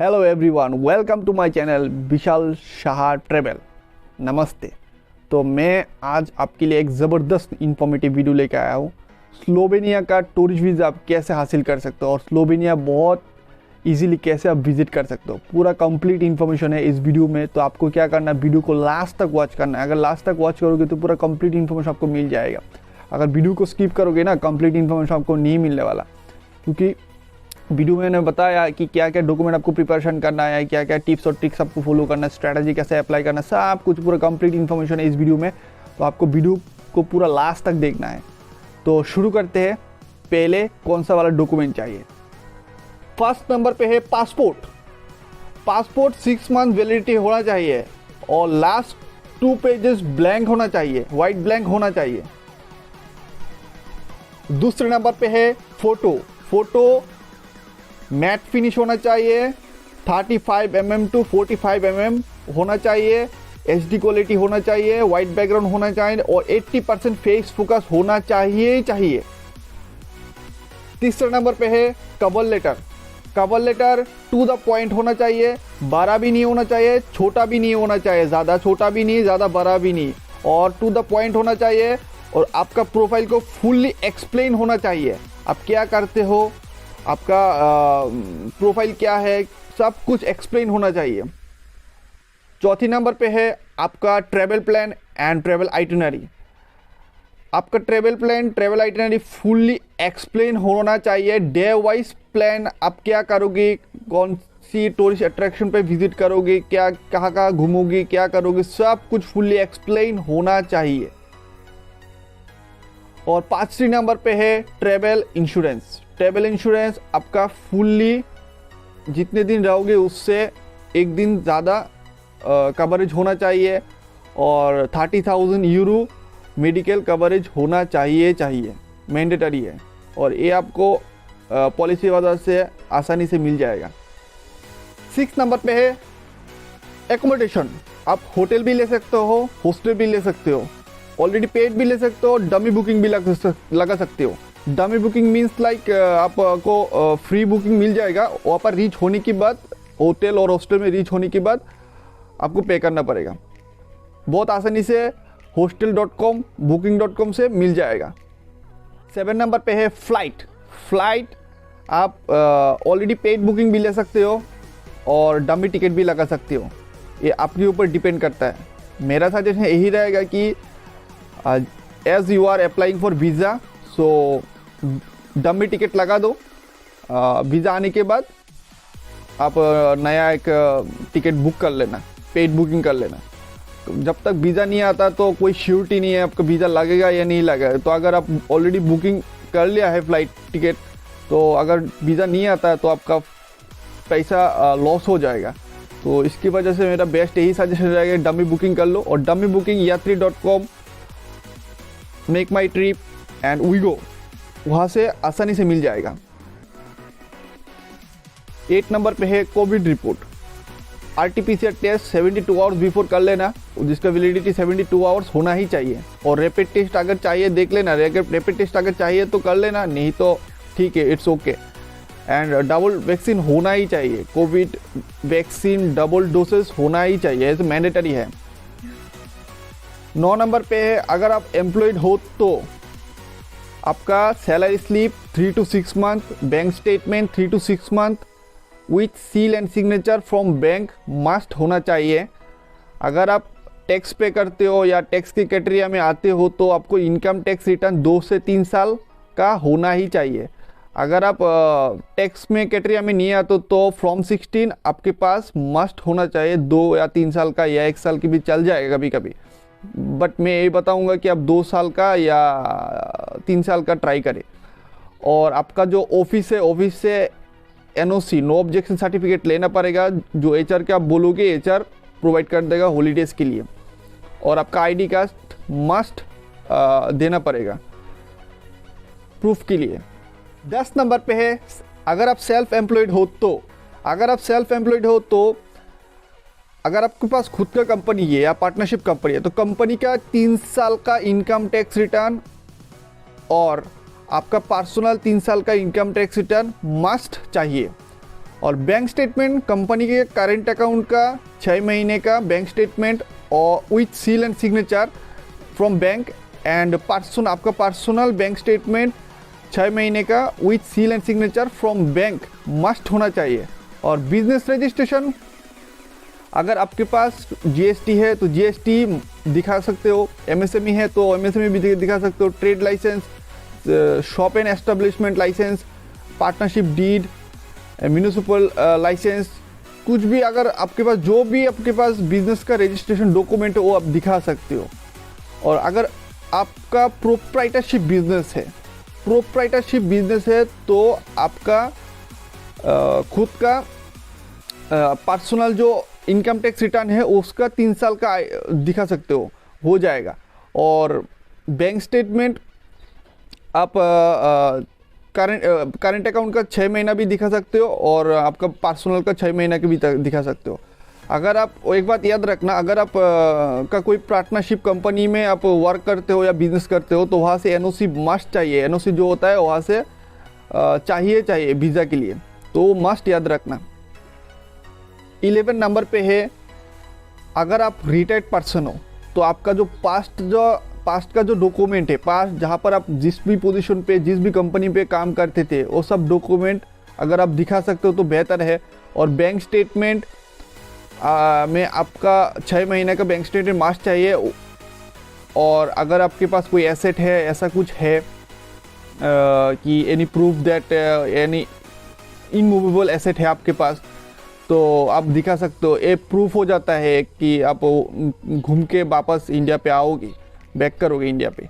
Hello everyone, welcome to my channel Vishal Shah travel. नमस्ते। तो मैं आज आपके लिए एक ज़बरदस्त इंफॉर्मेटिव वीडियो लेकर आया हूँ। स्लोवेनिया का टूरिस्ट वीज़ा आप कैसे हासिल कर सकते हो और स्लोवेनिया बहुत इजीली कैसे आप विजिट कर सकते हो, पूरा कंप्लीट इन्फॉर्मेशन है इस वीडियो में। तो आपको क्या करना है, वीडियो को लास्ट तक वॉच करना है। अगर लास्ट तक वॉच करोगे तो पूरा कंप्लीट इन्फॉर्मेशन आपको मिल जाएगा। अगर वीडियो को स्किप करोगे ना, कंप्लीट इन्फॉर्मेशन आपको नहीं मिलने वाला, क्योंकि वीडियो में मैंने बताया कि क्या क्या डॉक्यूमेंट आपको प्रिपरेशन करना है, क्या क्या टिप्स और ट्रिक्स आपको फॉलो करना है, स्ट्रैटेजी कैसे अप्लाई करना है, सब कुछ पूरा कंप्लीट इन्फॉर्मेशन है इस वीडियो में। तो आपको वीडियो को पूरा लास्ट तक देखना है। तो शुरू करते हैं। पहले कौन सा वाला डॉक्यूमेंट चाहिए? फर्स्ट नंबर पे है पासपोर्ट। पासपोर्ट 6 मंथ वैलिडिटी होना चाहिए और लास्ट 2 पेजेस ब्लैंक होना चाहिए, वाइट ब्लैंक होना चाहिए। दूसरे नंबर पे है फोटो। फोटो मैट फिनिश होना चाहिए, 35 mm टू 45 mm होना चाहिए, HD क्वालिटी होना चाहिए, वाइट बैकग्राउंड होना चाहिए और 80% फेस फोकस होना चाहिए। तीसरे नंबर पे है cover letter. Cover letter to the point होना चाहिए, बड़ा भी नहीं होना चाहिए, छोटा भी नहीं होना चाहिए, ज़्यादा छोटा भी नहीं, ज़्यादा बड़ा भी नहीं, और टू द पॉइंट होना चाहिए। और आपका प्रोफाइल को फुल्ली एक्सप्लेन होना चाहिए, आप क्या करते हो, आपका प्रोफाइल क्या है, सब कुछ एक्सप्लेन होना चाहिए। चौथी नंबर पे है आपका travel plan and travel itinerary. आपका travel plan, travel itinerary fully explain होना चाहिए। डे वाइज प्लान, आप क्या करोगे, कौन सी टूरिस्ट अट्रैक्शन पे विजिट करोगे, क्या कहाँ कहाँ घूमोगे, क्या करोगे, सब कुछ फुल्ली एक्सप्लेन होना चाहिए। और पांचवी नंबर पे है ट्रैवल इंश्योरेंस। ट्रैवल इंश्योरेंस आपका फुल्ली जितने दिन रहोगे उससे एक दिन ज़्यादा कवरेज होना चाहिए और 30,000 यूरो मेडिकल कवरेज होना चाहिए, मैंडेटरी है। और ये आपको पॉलिसी वजह से आसानी से मिल जाएगा। 6 नंबर पे है एकोमोडेशन। आप होटल भी ले सकते हो, हॉस्टल भी ले सकते हो, ऑलरेडी पेड भी ले सकते हो, डमी बुकिंग भी लगा सकते हो। डमी बुकिंग मीन्स लाइक आपको फ्री बुकिंग मिल जाएगा, वहाँ पर रीच होने के बाद, होटल और हॉस्टल में रीच होने के बाद आपको पे करना पड़ेगा। बहुत आसानी से hostel.com, booking.com से मिल जाएगा। 7 नंबर पे है फ्लाइट। फ्लाइट आप ऑलरेडी पेड बुकिंग भी ले सकते हो और डमी टिकट भी लगा सकते हो, ये आपके ऊपर डिपेंड करता है। मेरा सजेशन यही रहेगा कि as you are applying for visa, so dummy ticket लगा दो। वीज़ा आने के बाद आप नया एक टिकट बुक कर लेना, पेड बुकिंग कर लेना। जब तक वीज़ा नहीं आता तो कोई श्योरिटी नहीं है आपका वीज़ा लगेगा या नहीं लगेगा। तो अगर आप ऑलरेडी बुकिंग कर लिया है फ्लाइट टिकट, तो अगर वीज़ा नहीं आता है तो आपका पैसा लॉस हो जाएगा। तो इसकी वजह से मेरा बेस्ट यही सजेशन रहेगा, डमी बुकिंग कर लो। और डमी बुकिंग यात्री.com, make my trip and Wego, वहाँ से आसानी से मिल जाएगा। 8 नंबर पे है covid report. RT-PCR test 72 hours before कर लेना, जिसका वैलिडिटी 72 आवर्स होना ही चाहिए। और रैपिड टेस्ट अगर चाहिए देख लेना, रैपिड टेस्ट अगर चाहिए तो कर लेना, नहीं तो ठीक है, it's okay. And double vaccine होना ही चाहिए, कोविड वैक्सीन डबल डोसेस होना ही चाहिए, ऐसे मैंडेटरी है। 9 नंबर पे है अगर आप एम्प्लॉयड हो तो आपका salary slip 3 to 6 month, bank statement 3 to 6 month with seal and signature from bank must होना चाहिए। अगर आप टैक्स पे करते हो या टैक्स की कैटेगरी में आते हो तो आपको इनकम टैक्स रिटर्न 2 से 3 साल का होना ही चाहिए। अगर आप टैक्स में कैटेगरी में नहीं आते तो फ्रॉम 16 आपके पास मस्ट होना चाहिए, 2 या 3 साल का या 1 साल की भी चल जाएगा कभी कभी। बट मैं ये बताऊंगा कि आप 2 साल का या 3 साल का ट्राई करें। और आपका जो ऑफिस है, ऑफिस से NOC, नो ऑब्जेक्शन सर्टिफिकेट लेना पड़ेगा। जो HR के आप बोलोगे HR प्रोवाइड कर देगा हॉलीडेज़ के लिए। और आपका ID कार्ड मस्ट देना पड़ेगा प्रूफ के लिए। 10 नंबर पे है अगर आप सेल्फ एम्प्लॉयड हो तो, अगर आपके पास खुद का कंपनी है या पार्टनरशिप कंपनी है तो कंपनी का 3 साल का इनकम टैक्स रिटर्न और आपका पर्सनल 3 साल का इनकम टैक्स रिटर्न मस्ट चाहिए। और बैंक स्टेटमेंट कंपनी के करेंट अकाउंट का 6 महीने का बैंक स्टेटमेंट और with seal and signature from bank, and आपका पर्सनल बैंक स्टेटमेंट 6 महीने का with seal and signature from bank must होना चाहिए। और बिजनेस रजिस्ट्रेशन, अगर आपके पास जीएसटी है तो जीएसटी दिखा सकते हो, एमएसएमई है तो एमएसएमई भी दिखा सकते हो, trade licence, shop and establishment licence, partnership deed, municipal licence, कुछ भी अगर आपके पास जो भी आपके पास बिजनेस का रजिस्ट्रेशन डॉक्यूमेंट है वो आप दिखा सकते हो। और अगर आपका प्रोप्राइटरशिप बिजनेस है तो आपका खुद का पर्सनल जो इनकम टैक्स रिटर्न है उसका 3 साल का दिखा सकते हो जाएगा। और बैंक स्टेटमेंट आप करंट अकाउंट का 6 महीना भी दिखा सकते हो और आपका पर्सनल का 6 महीना का भी दिखा सकते हो। अगर आप एक बात याद रखना, अगर आप का कोई पार्टनरशिप कंपनी में आप वर्क करते हो या बिजनेस करते हो तो वहाँ से एनओसी मस्ट चाहिए। एनओसी जो होता है वहाँ से चाहिए वीज़ा के लिए, तो मस्ट याद रखना। 11 नंबर पे है, अगर आप रिटायर्ड पर्सन हो तो आपका जो पास्ट का जो डॉक्यूमेंट है, पास्ट जहाँ पर आप जिस भी पोजीशन पे जिस भी कंपनी पे काम करते थे वो सब डॉक्यूमेंट अगर आप दिखा सकते हो तो बेहतर है। और बैंक स्टेटमेंट में आपका 6 महीने का बैंक स्टेटमेंट मस्ट चाहिए। और अगर आपके पास कोई एसेट है, ऐसा कुछ है कि any proof that any immovable asset है आपके पास, तो आप दिखा सकते हो। ये प्रूफ हो जाता है कि आप घूम के वापस इंडिया पे आओगे, बैक करोगे इंडिया पे।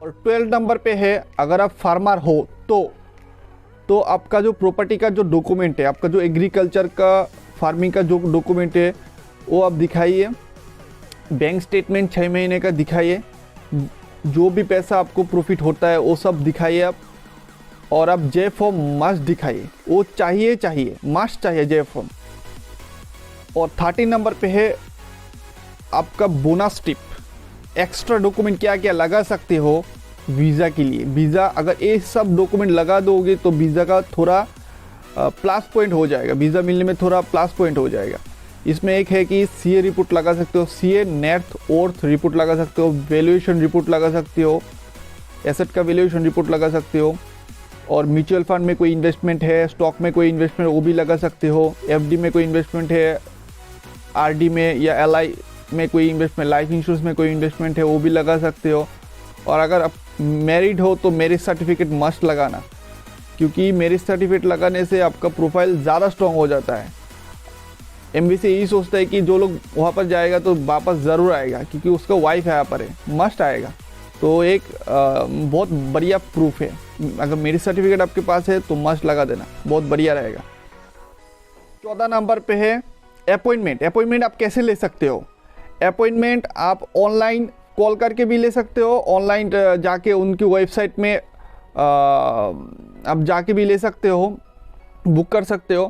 और 12 नंबर पे है, अगर आप फार्मर हो तो आपका जो प्रॉपर्टी का जो डॉक्यूमेंट है, आपका जो एग्रीकल्चर का फार्मिंग का जो डॉक्यूमेंट है वो आप दिखाइए। बैंक स्टेटमेंट 6 महीने का दिखाइए, जो भी पैसा आपको प्रॉफिट होता है वो सब दिखाइए आप। और आप जे फॉर्म मस्ट दिखाइए, वो चाहिए मस्ट चाहिए जे फॉर्म। और 13 नंबर पे है आपका बोनस टिप, एक्स्ट्रा डॉक्यूमेंट क्या क्या लगा सकते हो वीज़ा के लिए। वीज़ा अगर ये सब डॉक्यूमेंट लगा दोगे तो वीज़ा का थोड़ा प्लस पॉइंट हो जाएगा, वीज़ा मिलने में थोड़ा प्लस पॉइंट हो जाएगा। इसमें एक है कि सीए रिपोर्ट लगा सकते हो, सीए नेट वर्थ रिपोर्ट लगा सकते हो, वैल्यूएशन रिपोर्ट लगा सकते हो, एसेट का वैल्यूएशन रिपोर्ट लगा सकते हो। और म्यूचुअल फंड में कोई इन्वेस्टमेंट है, स्टॉक में कोई इन्वेस्टमेंट वो भी लगा सकते हो, एफडी में कोई इन्वेस्टमेंट है, आरडी में या एलआई में कोई इन्वेस्टमेंट, लाइफ इंश्योरेंस में कोई इन्वेस्टमेंट है वो भी लगा सकते हो। और अगर आप मैरिड हो तो मैरिज सर्टिफिकेट मस्ट लगाना, क्योंकि मैरिज सर्टिफिकेट लगाने से आपका प्रोफाइल ज़्यादा स्ट्रॉन्ग हो जाता है। एम्बेसी यही सोचता है कि जो लोग वहाँ पर जाएगा तो वापस ज़रूर आएगा, क्योंकि उसका वाइफ यहाँ पर है, मस्ट आएगा। तो एक बहुत बढ़िया प्रूफ है। अगर मैरिज सर्टिफिकेट आपके पास है तो मस्ट लगा देना, बहुत बढ़िया रहेगा। 14 नंबर पे है अपॉइंटमेंट। अपॉइंटमेंट आप कैसे ले सकते हो? अपॉइंटमेंट आप ऑनलाइन कॉल करके भी ले सकते हो, ऑनलाइन जाके उनकी वेबसाइट में आप जाके भी ले सकते हो, बुक कर सकते हो।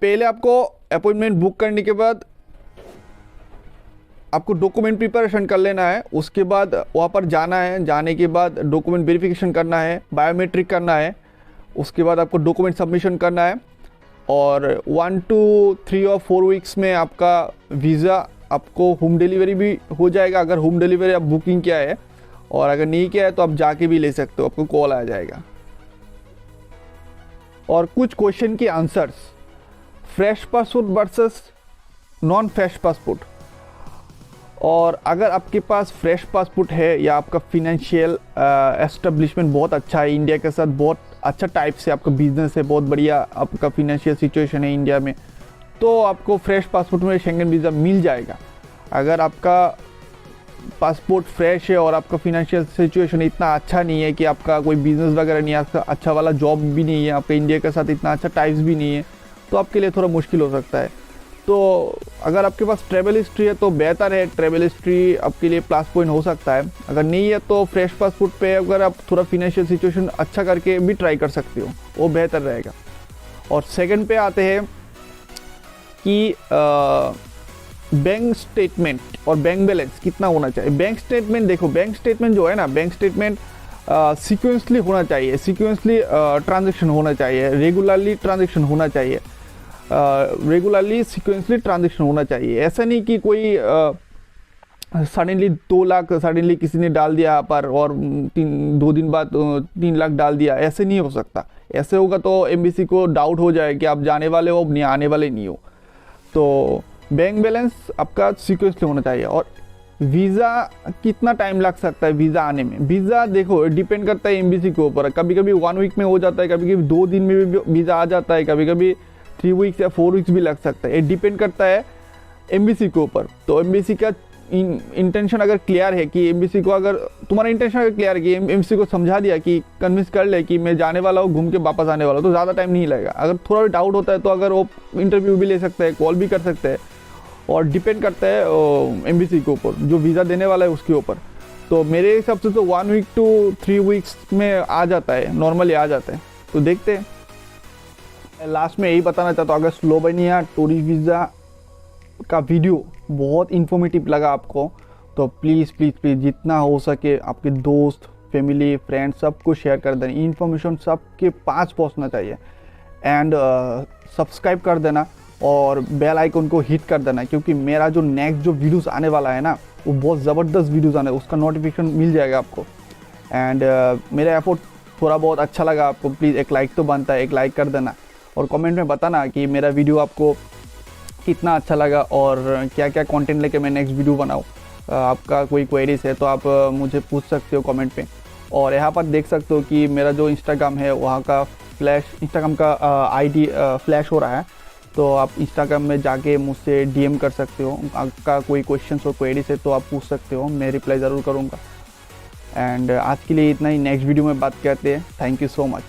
पहले आपको अपॉइंटमेंट बुक करने के बाद आपको डॉक्यूमेंट प्रिपरेशन कर लेना है, उसके बाद वहाँ पर जाना है, जाने के बाद डॉक्यूमेंट वेरिफिकेशन करना है, बायोमेट्रिक करना है, उसके बाद आपको डॉक्यूमेंट सबमिशन करना है। और 1 to 3 और 4 वीक्स में आपका वीज़ा आपको होम डिलीवरी भी हो जाएगा, अगर होम डिलीवरी आप बुकिंग किया है। और अगर नहीं किया है तो आप जाके भी ले सकते हो, आपको कॉल आ जाएगा। और कुछ क्वेश्चन के answers, fresh passport versus non fresh passport. और अगर आपके पास फ्रेश पासपोर्ट है या आपका फिनेंशियल एस्टेब्लिशमेंट बहुत अच्छा है, इंडिया के साथ बहुत अच्छा टाइप से आपका बिजनेस है, बहुत बढ़िया आपका फिनेंशियल सिचुएशन है इंडिया में, तो आपको फ्रेश पासपोर्ट में शेंगन वीज़ा मिल जाएगा। अगर आपका पासपोर्ट फ्रेश है और आपका फिनेंशियल सिचुएशन इतना अच्छा नहीं है कि आपका कोई बिजनेस वगैरह नहीं है, आपका अच्छा वाला जॉब भी नहीं है, आपका इंडिया के साथ इतना अच्छा टाइप्स भी नहीं है, तो आपके लिए थोड़ा मुश्किल हो सकता है। तो अगर आपके पास ट्रैवल हिस्ट्री है तो बेहतर है, ट्रैवल हिस्ट्री आपके लिए प्लस पॉइंट हो सकता है। अगर नहीं है तो फ्रेश पासपोर्ट पे अगर आप थोड़ा फिनेंशियल सिचुएशन अच्छा करके भी ट्राई कर सकते हो, वो बेहतर रहेगा। और सेकंड पे आते हैं कि बैंक स्टेटमेंट और बैंक बैलेंस कितना होना चाहिए। बैंक स्टेटमेंट देखो, बैंक स्टेटमेंट जो है ना, बैंक स्टेटमेंट सीक्वेंसली होना चाहिए, सीक्वेंसली ट्रांजेक्शन होना चाहिए, रेगुलरली ट्रांजेक्शन होना चाहिए, रेगुलरली सीक्वेंसली ट्रांजेक्शन होना चाहिए। ऐसा नहीं कि कोई सडनली 2 लाख सडनली किसी ने डाल दिया पर और 2 दिन बाद 3 लाख डाल दिया, ऐसे नहीं हो सकता। ऐसे होगा तो एमबीसी को डाउट हो जाए कि आप जाने वाले हो, नहीं आने वाले नहीं हो। तो बैंक बैलेंस आपका सीक्वेंसली होना चाहिए। और वीज़ा कितना टाइम लग सकता है वीज़ा आने में? वीज़ा देखो डिपेंड करता है एमबीसी के ऊपर। कभी कभी 1 वीक में हो जाता है, कभी कभी 2 दिन में भी वीज़ा आ जाता है, कभी कभी 3 वीक्स या 4 वीक्स भी लग सकता है। ये डिपेंड करता है एमबीसी के ऊपर। तो एमबीसी का इंटेंशन अगर क्लियर है कि एमबीसी को, अगर तुम्हारा इंटेंशन अगर क्लियर है कि एमबीसी को समझा दिया कि कन्विंस कर ले कि मैं जाने वाला हूँ, घूम के वापस आने वाला हूँ, तो ज़्यादा टाइम नहीं लगेगा। अगर थोड़ा भी डाउट होता है तो अगर वो इंटरव्यू भी ले सकते हैं, कॉल भी कर सकते हैं, और डिपेंड करता है एमबीसी के ऊपर, जो वीज़ा देने वाला है उसके ऊपर। तो मेरे हिसाब से तो 1 वीक टू 3 वीक्स में आ जाता है, नॉर्मली आ जाता है। तो देखते हैं। लास्ट में यही बताना चाहता हूँ, अगर स्लोवेनिया टूरिस्ट वीज़ा का वीडियो बहुत इन्फॉर्मेटिव लगा आपको तो प्लीज़ प्लीज़ प्लीज़ जितना हो सके आपके दोस्त, फैमिली, फ्रेंड्स सबको शेयर कर देना। इन्फॉर्मेशन सबके पास पहुंचना चाहिए। एंड सब्सक्राइब कर देना और बेल आइकन को हिट कर देना, क्योंकि मेरा जो नेक्स्ट जो वीडियोस आने वाला है ना, वो बहुत ज़बरदस्त वीडियोस आने, उसका नोटिफिकेशन मिल जाएगा आपको। एंड मेरा एफर्ट थोड़ा बहुत अच्छा लगा आपको, प्लीज़ एक लाइक तो बनता है, एक लाइक कर देना और कमेंट में बताना कि मेरा वीडियो आपको कितना अच्छा लगा और क्या क्या कंटेंट लेके मैं नेक्स्ट वीडियो बनाऊँ। आपका कोई क्वेरीज है तो आप मुझे पूछ सकते हो कमेंट पे। और यहाँ पर देख सकते हो कि मेरा जो इंस्टाग्राम है वहाँ का इंस्टाग्राम का आईडी फ्लैश हो रहा है, तो आप इंस्टाग्राम में जाके मुझसे डीएम कर सकते हो। आपका कोई क्वेश्चंस और क्वेरीज है तो आप पूछ सकते हो, मैं रिप्लाई ज़रूर करूँगा। एंड आज के लिए इतना ही, नेक्स्ट वीडियो में बात करते हैं। Thank you so much.